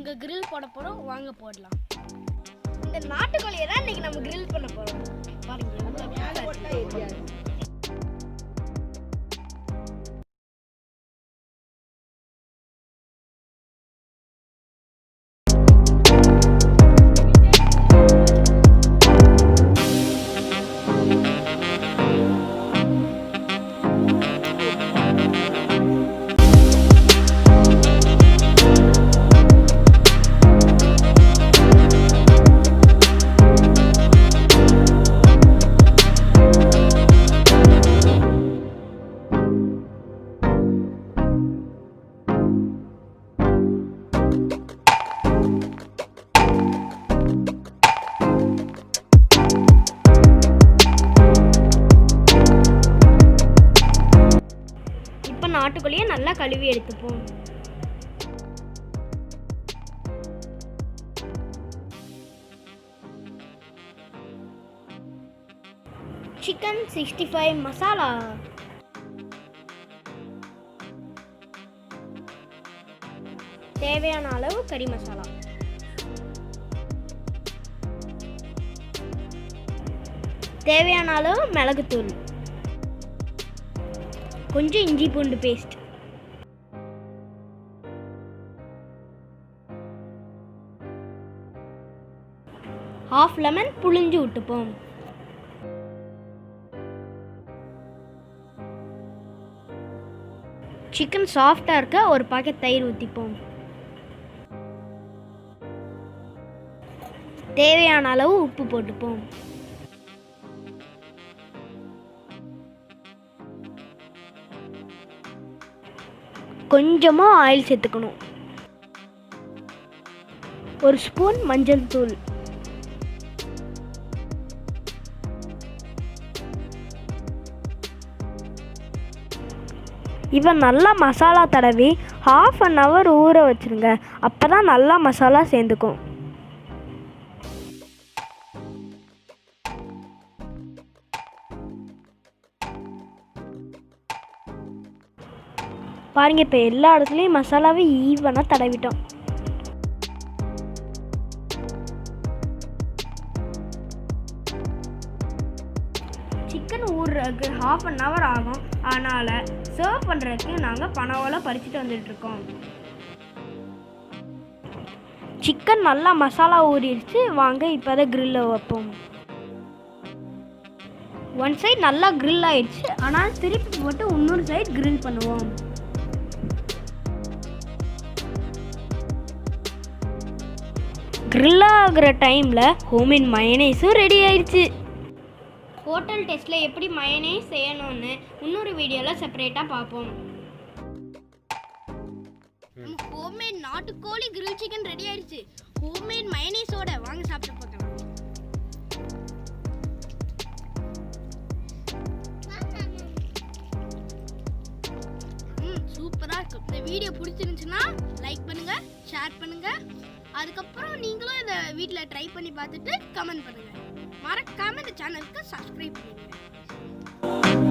நாங்க கிரில் போட போறோம், வாங்க போடலாம். இந்த நாட்டுக்கோழியை தான் இன்னைக்கு நம்ம கிரில் பண்ண போறோம். பாருங்க நாட்டுக்கோழியை நல்லா கழுவி எடுத்துப்போம். சிக்கன் 65 மசாலா, தேவையான அளவு கறி மசாலா, தேவையான அளவு மிளகுத்தூள், கொஞ்சம் இஞ்சி பூண்டு பேஸ்ட், ½ லெமன் புளிஞ்சு விட்டுப்போம். சிக்கன் சாஃப்டா இருக்க ஒரு பாக்கெட் தயிர் ஊற்றிப்போம். தேவையான அளவு உப்பு போட்டுப்போம். கொஞ்சமாக ஆயில் சேர்த்துக்கணும். ஒரு ஸ்பூன் மஞ்சள் தூள், இவன் நல்லா மசாலா தடவி ½ அன் ஹவர் ஊற வச்சுருங்க. அப்போ தான் நல்லா மசாலா சேர்ந்துக்கும். பாருங்க, இப்போ எல்லா இடத்துலையும் மசாலாவை ஈவனாக தடவிட்டோம். சிக்கன் ஊறுறதுக்கு ½ அன் ஹவர் ஆகும். அதனால் சர்வ் பண்ணுறதுக்கு நாங்கள் பனவோல பறிச்சுட்டு வந்துட்டுருக்கோம். சிக்கன் நல்லா மசாலா ஊறிடுச்சு. வாங்க இப்போ அதை கிரில்ல வைப்போம். ஒன் சைட் நல்லா கிரில் ஆயிடுச்சு. ஆனால் திருப்பி போட்டு இன்னொரு சைட் கிரில் பண்ணுவோம். கிரில் ஆகிற டைமில் ஹோம்மேட் மயனேஸும் ரெடி ஆயிடுச்சு. ஹோட்டல் டேஸ்ட்டில் எப்படி மயனேஸ் செய்யணும்னு இன்னொரு வீடியோவில் செப்பரேட்டாக பார்ப்போம். ஹோம்மேட் நாட்டுக்கோழி கிரில் சிக்கன் ரெடி ஆயிடுச்சு. ஹோம்மேட் மயனேஸோட வாங்க சாப்பிட்டு பார்க்கலாம். சூப்பராக இருக்கும். இந்த வீடியோ பிடிச்சிருந்துச்சுன்னா லைக் பண்ணுங்கள், ஷேர் பண்ணுங்கள். அதுக்கப்புறம் நீங்களும் இதை வீட்டில் ட்ரை பண்ணி பார்த்துட்டு கமெண்ட் பண்ணுங்கள். மறக்காமல் இந்த சேனலுக்கு சப்ஸ்கிரைப் பண்ணுங்கள்.